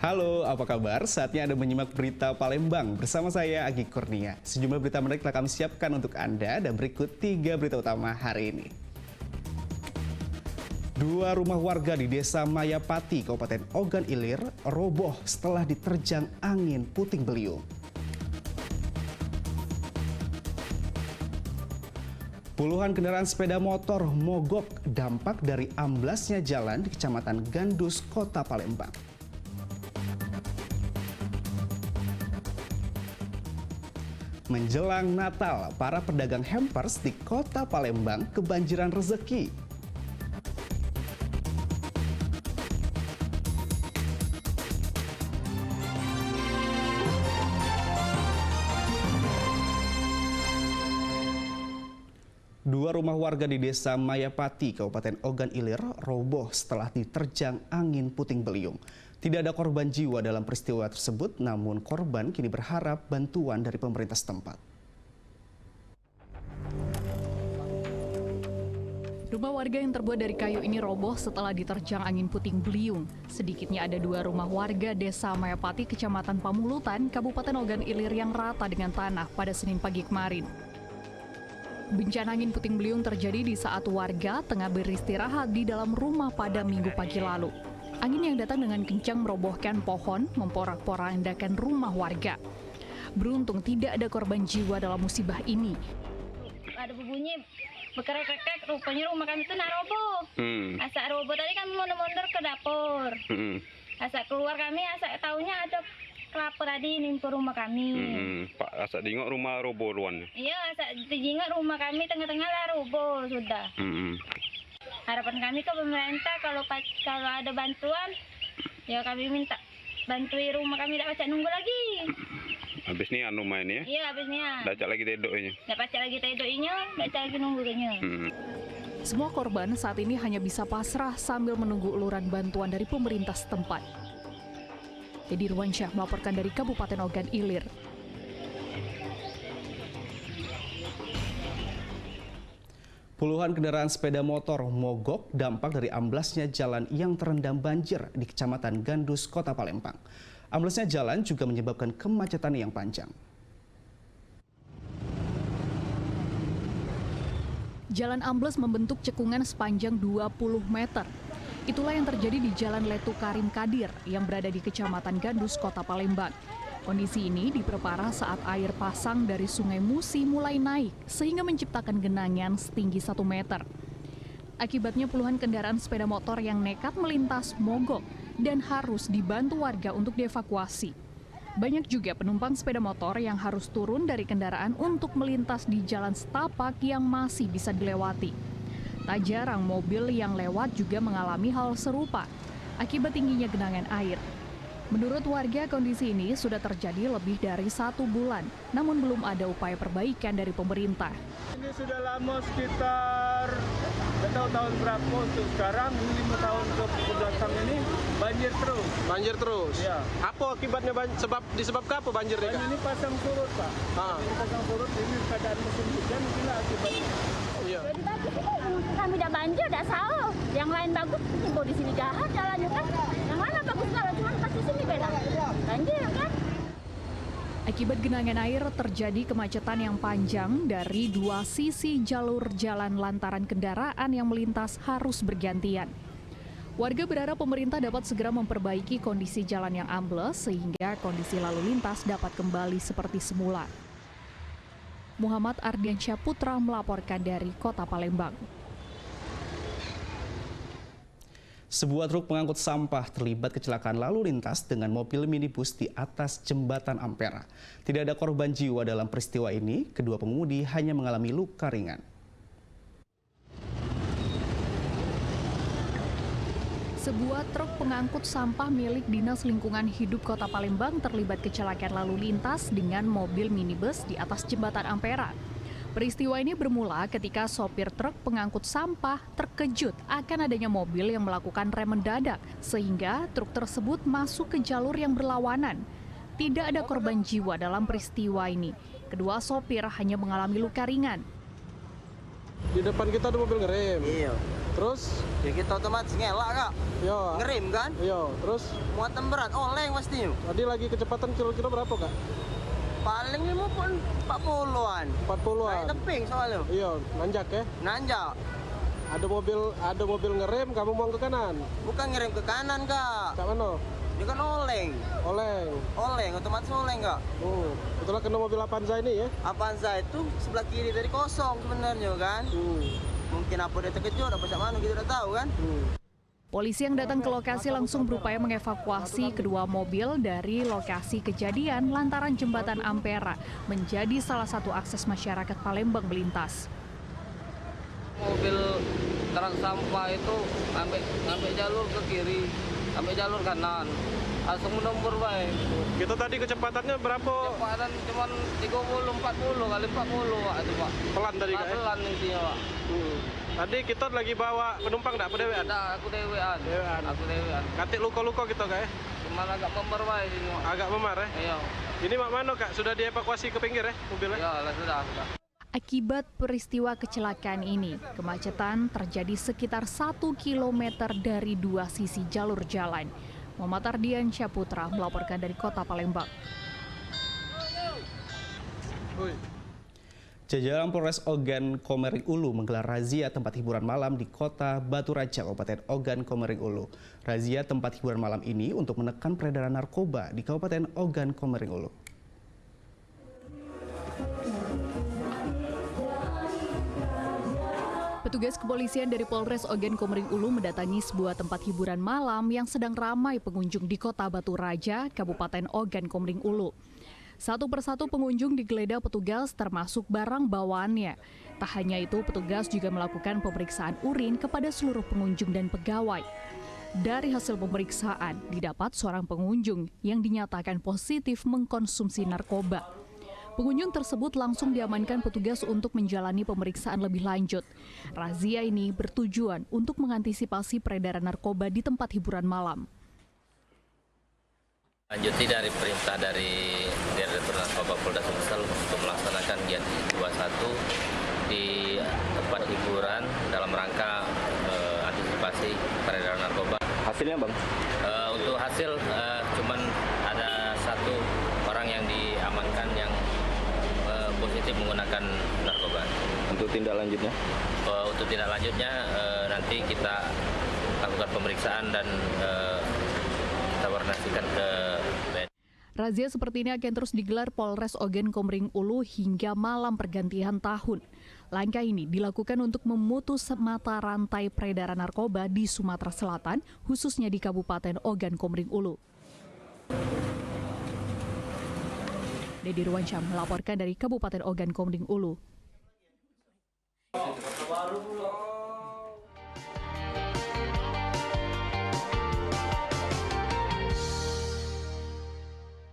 Halo, apa kabar? Saatnya Anda menyimak berita Palembang bersama saya, Agi Kurnia. Sejumlah berita menarik telah kami siapkan untuk Anda dan berikut 3 berita utama hari ini. 2 rumah warga di Desa Mayapati, Kabupaten Ogan Ilir, roboh setelah diterjang angin puting beliung. Puluhan kendaraan sepeda motor mogok dampak dari amblasnya jalan di Kecamatan Gandus, Kota Palembang. Menjelang Natal, para pedagang hampers di Kota Palembang kebanjiran rezeki. Dua rumah warga di Desa Mayapati, Kabupaten Ogan Ilir, roboh setelah diterjang angin puting beliung. Tidak ada korban jiwa dalam peristiwa tersebut, namun korban kini berharap bantuan dari pemerintah setempat. Rumah warga yang terbuat dari kayu ini roboh setelah diterjang angin puting beliung. Sedikitnya ada 2 rumah warga Desa Mayapati, Kecamatan Pamulutan, Kabupaten Ogan Ilir yang rata dengan tanah pada Senin pagi kemarin. Bencana angin puting beliung terjadi di saat warga tengah beristirahat di dalam rumah pada Minggu pagi lalu. Angin yang datang dengan kencang merobohkan pohon, memporak-porandakan rumah warga. Beruntung tidak ada korban jiwa dalam musibah ini. Ada bunyi berkerek-kerek, rupanya rumah kami itu nak roboh. Asak roboh tadi kami mundur-mundur ke dapur. Asak keluar kami, asak taunya ada kelapa tadi nimpa rumah kami. Pak, asak dingok rumah roboh luan. Iya, asak dingok rumah kami tengah-tengah lah roboh sudah. Harapan kami ke pemerintah kalau ada bantuan, ya kami minta bantuin rumah kami, tidak pacak nunggu lagi. Habis ni rumah ini ya? Iya, habisnya. Dacak lagi tedoknya. Tidak pacak lagi tedoknya, dacak lagi nunggunya. Semua korban saat ini hanya bisa pasrah sambil menunggu uluran bantuan dari pemerintah setempat. Dedi Ruansyah melaporkan dari Kabupaten Ogan Ilir. Puluhan kendaraan sepeda motor mogok dampak dari amblasnya jalan yang terendam banjir di Kecamatan Gandus, Kota Palembang. Amblasnya jalan juga menyebabkan kemacetan yang panjang. Jalan ambles membentuk cekungan sepanjang 20 meter. Itulah yang terjadi di Jalan Letu Karim Kadir yang berada di Kecamatan Gandus, Kota Palembang. Kondisi ini diperparah saat air pasang dari Sungai Musi mulai naik sehingga menciptakan genangan setinggi 1 meter. Akibatnya puluhan kendaraan sepeda motor yang nekat melintas mogok dan harus dibantu warga untuk dievakuasi. Banyak juga penumpang sepeda motor yang harus turun dari kendaraan untuk melintas di jalan setapak yang masih bisa dilewati. Tak jarang mobil yang lewat juga mengalami hal serupa akibat tingginya genangan air. Menurut warga, kondisi ini sudah terjadi lebih dari 1 bulan, namun belum ada upaya perbaikan dari pemerintah. Ini sudah lama sekitar, tidak tahu tahun berapa, untuk sekarang 5 tahun ke belakang ini banjir terus. Banjir terus? Ya. Apa akibatnya, disebabkan apa banjir? Ini pasang surut, Pak. Ini pasang surut, ini keadaan musim hujan, inilah akibatnya. Iya. Jadi bagus ini, kami tidak banjir, tidak salah. Yang lain bagus, di sini jahat jalannya kan. Yang mana bagus kalau cuma kasih sini beda. Banjir kan. Akibat genangan air terjadi kemacetan yang panjang dari 2 sisi jalur jalan lantaran kendaraan yang melintas harus bergantian. Warga berharap pemerintah dapat segera memperbaiki kondisi jalan yang ambles sehingga kondisi lalu lintas dapat kembali seperti semula. Muhammad Ardiansyah Putra melaporkan dari Kota Palembang. Sebuah truk pengangkut sampah terlibat kecelakaan lalu lintas dengan mobil minibus di atas jembatan Ampera. Tidak ada korban jiwa dalam peristiwa ini, kedua pengemudi hanya mengalami luka ringan. Sebuah truk pengangkut sampah milik Dinas Lingkungan Hidup Kota Palembang terlibat kecelakaan lalu lintas dengan mobil minibus di atas jembatan Ampera. Peristiwa ini bermula ketika sopir truk pengangkut sampah terkejut akan adanya mobil yang melakukan rem mendadak, sehingga truk tersebut masuk ke jalur yang berlawanan. Tidak ada korban jiwa dalam peristiwa ini. Kedua sopir hanya mengalami luka ringan. Di depan kita ada mobil ngerem. Iya. Terus? Ya kita otomatis ngelak kak. Iya. Ngerem kan? Iya. Terus? Muatan berat, oleng pasti. Tadi lagi kecepatan kira-kira berapa kak? Paling 40-an. 40-an. Kayak teping soalnya. Iya, nanjak ya. Nanjak. Ada mobil ngerem, kamu mau ke kanan. Bukan ngerem ke kanan kak. Kak mana? Dia kan oleng. Oleng. Otomatis oleng kak. Itulah kena mobil Avanza ini ya. Avanza itu sebelah kiri dari kosong sebenarnya kan. Mungkin apa dia terkejut, apa macam mana kita udah tahu kan. Polisi yang datang ke lokasi langsung berupaya mengevakuasi kedua mobil dari lokasi kejadian lantaran jembatan Ampera menjadi salah satu akses masyarakat Palembang melintas. Mobil truk sampah itu ambil jalur ke kiri, ambil jalur kanan, langsung menembur baik. Kita tadi kecepatannya berapa? Kecepatan cuma 30-40 kali 40 Pak itu Pak. Pelan tadi kak? Pelan intinya Pak. Tadi kita lagi bawa penumpang enggak? Pedewean? Ada aku dewean. Aku dewean. Katik luka-luka gitu kak ya? Cuma agak memar baik ini Pak. Agak memar ya? Iya. Ini mak mana kak? Sudah dievakuasi ke pinggir ya mobilnya? Iya, sudah. Akibat peristiwa kecelakaan ini, kemacetan terjadi sekitar 1 km dari dua sisi jalur jalan. Muhammad Ardian Syaputra melaporkan dari Kota Palembang. Jajaran Polres Ogan Komering Ulu menggelar razia tempat hiburan malam di Kota Batu Raja, Kabupaten Ogan Komering Ulu. Razia tempat hiburan malam ini untuk menekan peredaran narkoba di Kabupaten Ogan Komering Ulu. Petugas kepolisian dari Polres Ogan Komering Ulu mendatangi sebuah tempat hiburan malam yang sedang ramai pengunjung di Kota Batu Raja, Kabupaten Ogan Komering Ulu. Satu persatu pengunjung digeledah petugas termasuk barang bawaannya. Tak hanya itu, petugas juga melakukan pemeriksaan urin kepada seluruh pengunjung dan pegawai. Dari hasil pemeriksaan, didapat seorang pengunjung yang dinyatakan positif mengkonsumsi narkoba. Pengunjung tersebut langsung diamankan petugas untuk menjalani pemeriksaan lebih lanjut. Razia ini bertujuan untuk mengantisipasi peredaran narkoba di tempat hiburan malam. Lanjuti dari perintah dari Direktur Narkoba Polda Sumsel untuk melaksanakan giat 21 di tempat hiburan dalam rangka antisipasi peredaran narkoba. Hasilnya bang? Untuk hasil cuman ada satu orang yang diamankan yang positif menggunakan narkoba. Untuk tindak lanjutnya? Untuk tindak lanjutnya nanti kita lakukan pemeriksaan dan kita koordinasikan ke BNN. Razia seperti ini akan terus digelar Polres Ogan Komering Ulu hingga malam pergantian tahun. Langkah ini dilakukan untuk memutus mata rantai peredaran narkoba di Sumatera Selatan, khususnya di Kabupaten Ogan Komering Ulu. Dedi Ruwansyah melaporkan dari Kabupaten Ogan Komering Ulu.